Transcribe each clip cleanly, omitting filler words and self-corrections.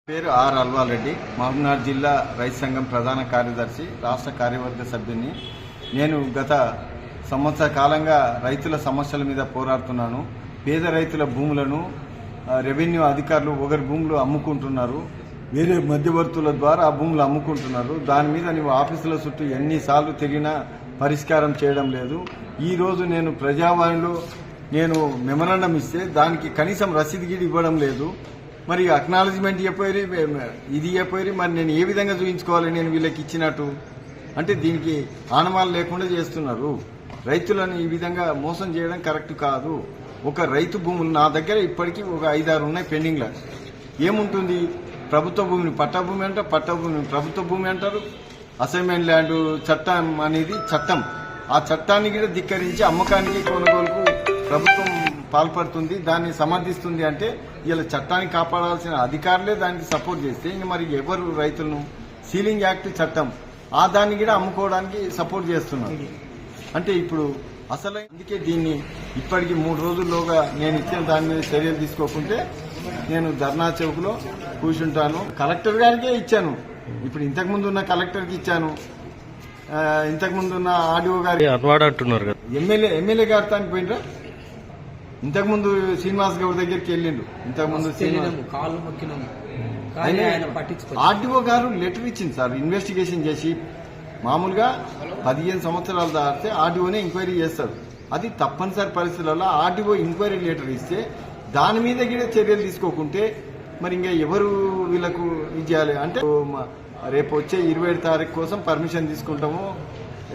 పేరు ఆర్ అల్వారెడ్డి, మహబూబ్నగర్ జిల్లా రైతు సంఘం ప్రధాన కార్యదర్శి, రాష్ట్ర కార్యవర్గ సభ్యుని. నేను గత సంవత్సర కాలంగా రైతుల సమస్యల మీద పోరాడుతున్నాను. పేద రైతుల భూములను రెవెన్యూ అధికారులు ఒకరి భూములు అమ్ముకుంటున్నారు, వేరే మధ్యవర్తుల ద్వారా ఆ భూములు అమ్ముకుంటున్నారు. దాని మీద నువ్వు ఆఫీసుల చుట్టూ ఎన్నిసార్లు తిరిగినా పరిష్కారం చేయడం లేదు. ఈరోజు నేను ప్రజావాణిలో మెమరాండం ఇస్తే దానికి కనీసం రసీదు గిడి ఇవ్వడం లేదు. మరి అక్నాలజ్మెంట్ చెప్పారు, ఇది చెప్పారు. మరి నేను ఏ విధంగా చూపించుకోవాలి నేను వీళ్ళకి ఇచ్చినట్టు? అంటే దీనికి ఆనవాళ్ళు లేకుండా చేస్తున్నారు. రైతులను ఈ విధంగా మోసం చేయడం కరెక్ట్ కాదు. ఒక రైతు భూములు నా దగ్గర ఇప్పటికీ ఒక 5-6 ఉన్నాయి పెండింగ్లో. ఏముంటుంది? ప్రభుత్వ భూమిని పట్టభూమి అంటారు, పట్టభూమిని ప్రభుత్వ భూమి అంటారు. అసైన్మెంట్ ల్యాండ్ చట్టం అనేది చట్టం. ఆ చట్టాన్ని కూడా ధిక్కరించి అమ్మకానికి కొనుగోలుకు ప్రభుత్వం పాల్పడుతుంది, దాన్ని సమర్థిస్తుంది. అంటే ఇలా చట్టాన్ని కాపాడాల్సిన అధికారులే దానికి సపోర్ట్ చేస్తే ఇంక మరి ఎవరు రైతులను? సీలింగ్ యాక్ట్ చట్టం ఆ దాన్ని కూడా అమ్ముకోవడానికి సపోర్ట్ చేస్తున్నారు. అంటే ఇప్పుడు అసలు అందుకే దీన్ని ఇప్పటికి 3 రోజుల్లోగా నేను ఇచ్చిన దాని మీద చర్యలు తీసుకోకుంటే నేను ధర్నా చౌక్లో కూర్చుంటాను. కలెక్టర్ గారికే ఇచ్చాను, ఇప్పుడు ఇంతకుముందు ఉన్న కలెక్టర్కి ఇచ్చాను, ఇంతకుముందు ఉన్న ఆర్డీఓ గారి అంటున్నారు కదా, ఎమ్మెల్యే గారి తానికి పోయినరా. ఇంతకుముందు శ్రీనివాస్ గౌడ్ దగ్గరికి వెళ్ళిండు. ఇంతకుముందు ఆర్డీఓ గారు లెటర్ ఇచ్చింది సార్, ఇన్వెస్టిగేషన్ చేసి. మామూలుగా 15 సంవత్సరాలు దాటితే ఆర్డీఓనే ఎంక్వైరీ చేస్తాడు. అది తప్పనిసరి పరిస్థితులలో ఆర్డీఓ ఎంక్వైరీ లెటర్ ఇస్తే దాని మీద కూడా చర్యలు తీసుకోకుంటే మరి ఇంకా ఎవరు వీళ్ళకు ఇది చేయాలి? అంటే రేపు వచ్చే 27 తారీఖు కోసం పర్మిషన్ తీసుకుంటాము.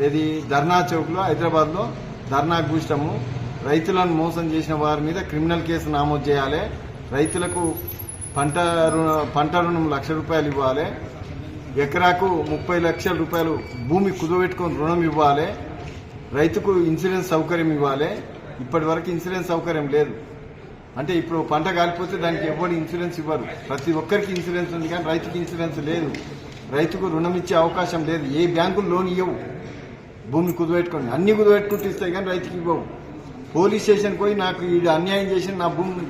ఇది ధర్నా చౌక్లో హైదరాబాద్లో ధర్నా కూర్చుంటాము. రైతులను మోసం చేసిన వారి మీద క్రిమినల్ కేసు నమోదు చేయాలి. రైతులకు పంట రుణం ₹1,00,000 ఇవ్వాలి. ఎకరాకు 30 లక్షల రూపాయలు భూమి కుదబెట్టుకొని రుణం ఇవ్వాలి. రైతుకు ఇన్సూరెన్స్ సౌకర్యం ఇవ్వాలి. ఇప్పటి వరకు ఇన్సూరెన్స్ సౌకర్యం లేదు. అంటే ఇప్పుడు పంట కాలిపోతే దానికి ఎవరు ఇన్సూరెన్స్ ఇవ్వరు. ప్రతి ఒక్కరికి ఇన్సూరెన్స్ ఉంది కానీ రైతుకి ఇన్సూరెన్స్ లేదు. రైతుకు రుణం ఇచ్చే అవకాశం లేదు. ఏ బ్యాంకులు లోన్ ఇవ్వవు. భూమి కుదబెట్టుకొని అన్ని కుదబెట్టుకుంటూ ఇస్తాయి కానీ రైతుకి ఇవ్వవు. పోలీస్ స్టేషన్ పోయి నాకు ఇది అన్యాయం చేసి నా భూమి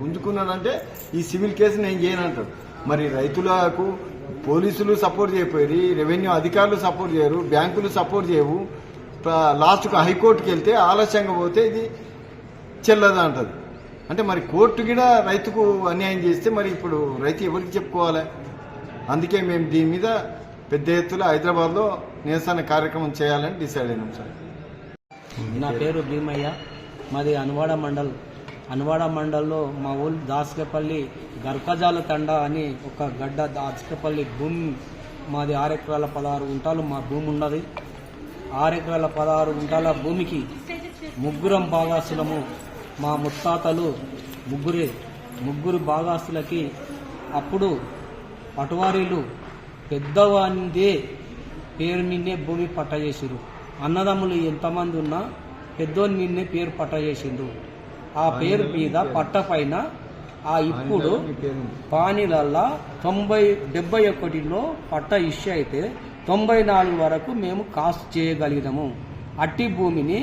గుంజుకున్నాడంటే ఈ సివిల్ కేసు నేను చేయనంటాడు. మరి రైతులకు పోలీసులు సపోర్ట్ చేయకపోయి, రెవెన్యూ అధికారులు సపోర్ట్ చేయరు, బ్యాంకులు సపోర్ట్ చేయవు. లాస్ట్కు హైకోర్టుకి వెళ్తే ఆలస్యంగా పోతే ఇది చెల్లదు అంటది. అంటే మరి కోర్టు కూడా రైతుకు అన్యాయం చేస్తే మరి ఇప్పుడు రైతు ఎవరికి చెప్పుకోవాలి? అందుకే మేము దీని మీద పెద్ద ఎత్తున హైదరాబాద్లో నిరసన కార్యక్రమం చేయాలని డిసైడ్ అయినాం సార్. నా పేరు భీమయ్య, మాది అనువాడ మండల్లో మా ఊరు దాసకపల్లి గర్కజాల తండ అని ఒక గడ్డ దాసకపల్లి భూమి మాది 6 ఎకరాల 16 గుంటలు మా భూమి ఉన్నది. 6 ఎకరాల 16 గుంటల భూమికి 3 భాగాస్తులము. మా ముత్తాతలు ముగ్గురు భాగాస్తులకి అప్పుడు పటవారీలు పెద్దవానిదే పేరు మీదే భూమి పట్ట చేసిరు. అన్నదమ్ములు ఎంతమంది ఉన్నా పెద్దోని మీదనే పేరు పట్ట చేసిండ్రు. ఆ పేరు మీద పట్ట పైన ఇప్పుడు పానీలల్లా 71లో పట్ట ఇష్యూ అయితే 94 వరకు మేము కాస్ట్ చేయగలిగినాము. అట్టి భూమిని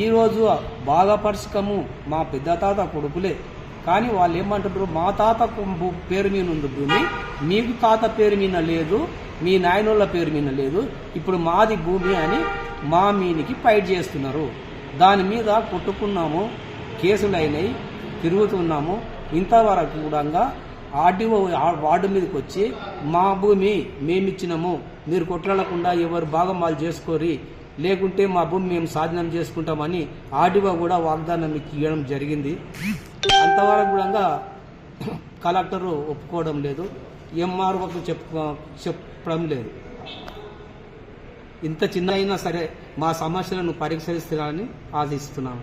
ఈరోజు భాగపరచకము మా పెద్ద తాత కొడుకులే. కానీ వాళ్ళు ఏమంటారు, మా తాత పేరు మీద ఉంది భూమి, మీకు తాత పేరు మీద లేదు, మీ నాయనోళ్ళ పేరు మీద లేదు, ఇప్పుడు మాది భూమి అని మా మీనికి ఫైట్ చేస్తున్నారు. దాని మీద కొట్టుకున్నాము, కేసులు అయినాయి, తిరుగుతున్నాము. ఇంతవరకు కూడా ఆర్డీఓ వార్డు మీదకి వచ్చి మా భూమి మేమిచ్చినాము, మీరు కొట్లాడకుండా ఎవరు భాగం వాళ్ళు చేసుకోరి, లేకుంటే మా భూమి మేము స్వాధీనం చేసుకుంటామని ఆర్డీఓ కూడా వాగ్దానం ఇవ్వడం జరిగింది. అంతవరకు కూడా కలెక్టరు ఒప్పుకోవడం లేదు, ఎంఆర్ఓకు చెప్పడం లేదు. ఇంత చిన్న అయినా సరే మా సమస్యలను పరిష్కరిస్తారని ఆశిస్తున్నాము.